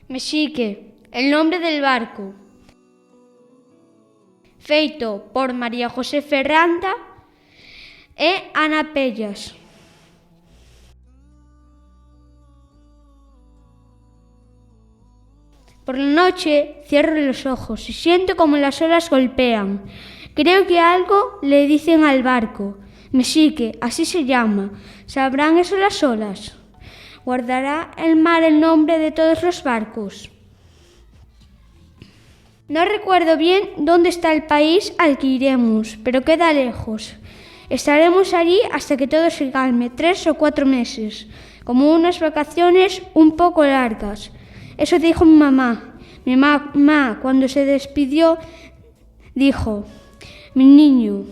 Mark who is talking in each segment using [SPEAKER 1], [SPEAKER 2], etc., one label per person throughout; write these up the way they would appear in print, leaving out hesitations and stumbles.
[SPEAKER 1] Mexique, el nombre del barco. Feito por María José Ferranda e Ana Pellas. Por la noche cierro los ojos y siento como las olas golpean. Creo que algo le dicen al barco. Mexique, así se llama. ¿Sabrán eso las olas? ¿Guardará el mar el nombre de todos los barcos? No recuerdo bien dónde está el país al que iremos, pero queda lejos. Estaremos allí hasta que todo se calme, 3 o 4 meses, como unas vacaciones un poco largas. Eso dijo mi mamá. Mi mamá, cuando se despidió, dijo: mi niño.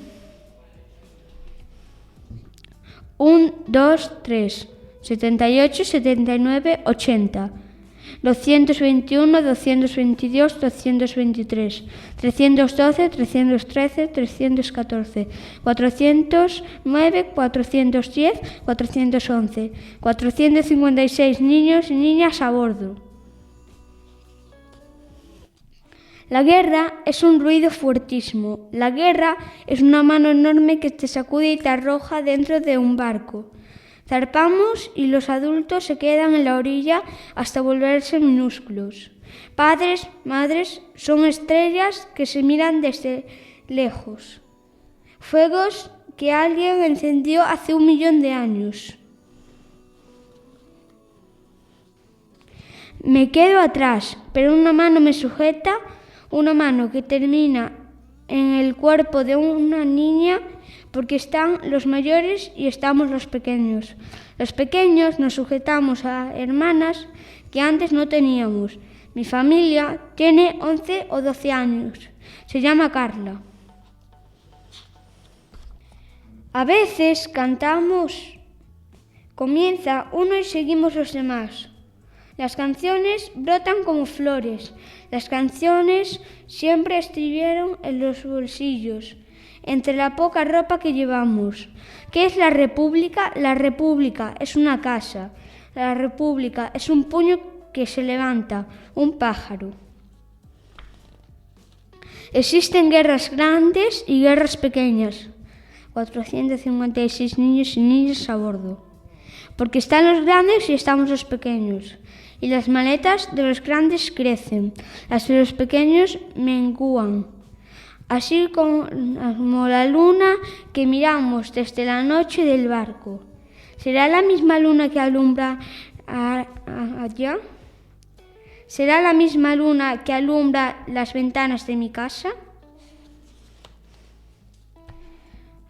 [SPEAKER 1] 1, 2, 3, 78, 79, 80, 221, 222, 223, 312, 313, 314, 409, 410, 411, 456 niños y niñas a bordo. La guerra es un ruido fuertísimo. La guerra es una mano enorme que te sacude y te arroja dentro de un barco. Zarpamos y los adultos se quedan en la orilla hasta volverse minúsculos. Padres, madres, son estrellas que se miran desde lejos. Fuegos que alguien encendió hace 1 millón de años. Me quedo atrás, pero una mano me sujeta, una mano que termina en el cuerpo de una niña, porque están los mayores y estamos los pequeños. Los pequeños nos sujetamos a hermanas que antes no teníamos. Mi familia tiene 11 o 12 años. Se llama Carla. A veces cantamos. Comienza uno y seguimos los demás. Las canciones brotan como flores. Las canciones siempre estuvieron en los bolsillos, entre la poca ropa que llevamos. ¿Qué es la República? La República es una casa. La República es un puño que se levanta, un pájaro. Existen guerras grandes y guerras pequeñas. 456 niños y niñas a bordo. Porque están los grandes y estamos los pequeños. Y las maletas de los grandes crecen, las de los pequeños mengúan. Así como la luna que miramos desde la noche del barco. ¿Será la misma luna que alumbra allá? ¿Será la misma luna que alumbra las ventanas de mi casa?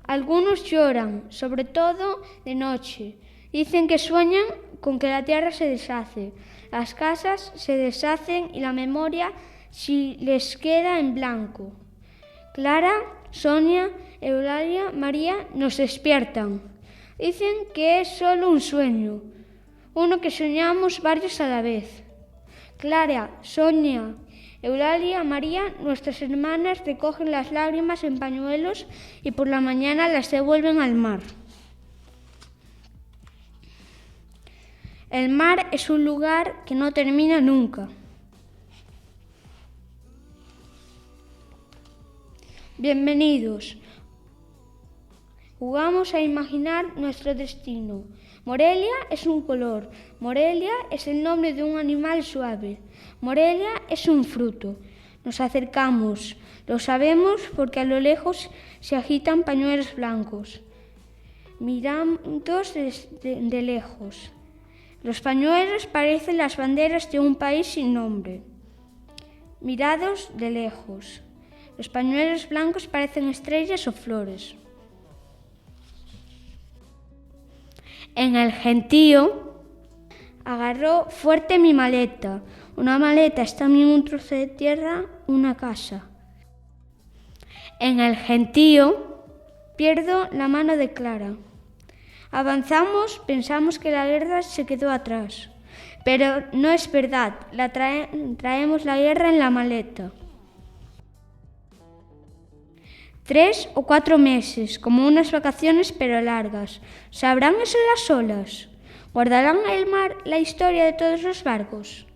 [SPEAKER 1] Algunos lloran, sobre todo de noche. Dicen que sueñan con que la tierra se deshace, las casas se deshacen y la memoria si les queda en blanco. Clara, Sonia, Eulalia, María nos despiertan. Dicen que es solo un sueño, uno que soñamos varios a la vez. Clara, Sonia, Eulalia, María, nuestras hermanas recogen las lágrimas en pañuelos y por la mañana las devuelven al mar. El mar es un lugar que no termina nunca. Bienvenidos. Jugamos a imaginar nuestro destino. Morelia es un color. Morelia es el nombre de un animal suave. Morelia es un fruto. Nos acercamos. Lo sabemos porque a lo lejos se agitan pañuelos blancos. Miramos de lejos. Los pañuelos parecen las banderas de un país sin nombre. Mirados de lejos. Los pañuelos blancos parecen estrellas o flores. En el gentío agarró fuerte mi maleta. Una maleta es también un trozo de tierra, una casa. En el gentío pierdo la mano de Clara. Avanzamos, pensamos que la guerra se quedó atrás, pero no es verdad, traemos la guerra en la maleta. 3 o 4 meses, como unas vacaciones pero largas. ¿Sabrán eso las olas? ¿Guardarán el mar la historia de todos los barcos?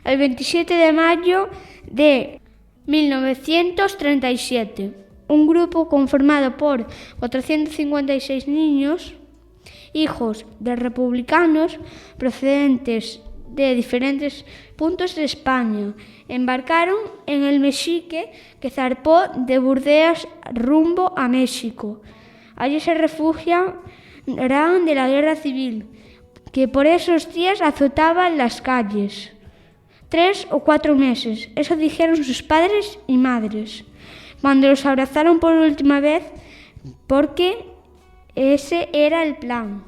[SPEAKER 1] El 27 de mayo de 1937, un grupo conformado por 456 niños, hijos de republicanos procedentes de diferentes puntos de España, embarcaron en el Mexique que zarpó de Burdeos rumbo a México. Allí se refugiarán de la guerra civil, que por esos días azotaba las calles. 3 o 4 meses, eso dijeron sus padres y madres, cuando los abrazaron por última vez, porque ese era el plan.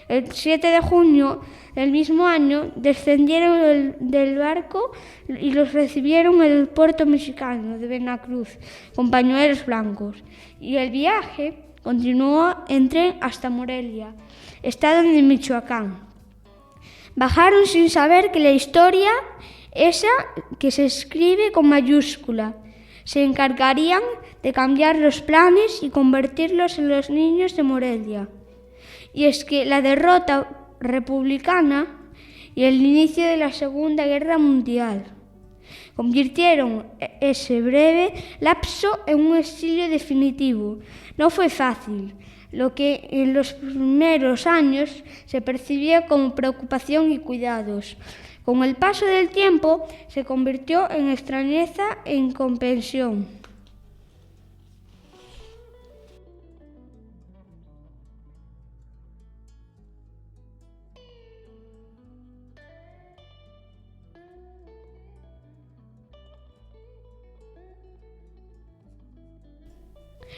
[SPEAKER 1] El 7 de junio del mismo año descendieron del barco y los recibieron en el puerto mexicano de Veracruz con pañuelos blancos. Y el viaje continuó en tren hasta Morelia, estado de Michoacán. Bajaron sin saber que la historia, esa que se escribe con mayúscula, se encargarían de cambiar los planes y convertirlos en los niños de Morelia. Y es que la derrota republicana y el inicio de la Segunda Guerra Mundial convirtieron ese breve lapso en un exilio definitivo. No fue fácil, lo que en los primeros años se percibía como preocupación y cuidados. Con el paso del tiempo se convirtió en extrañeza e incomprensión.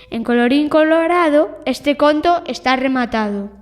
[SPEAKER 1] En colorín colorado, este conto está rematado.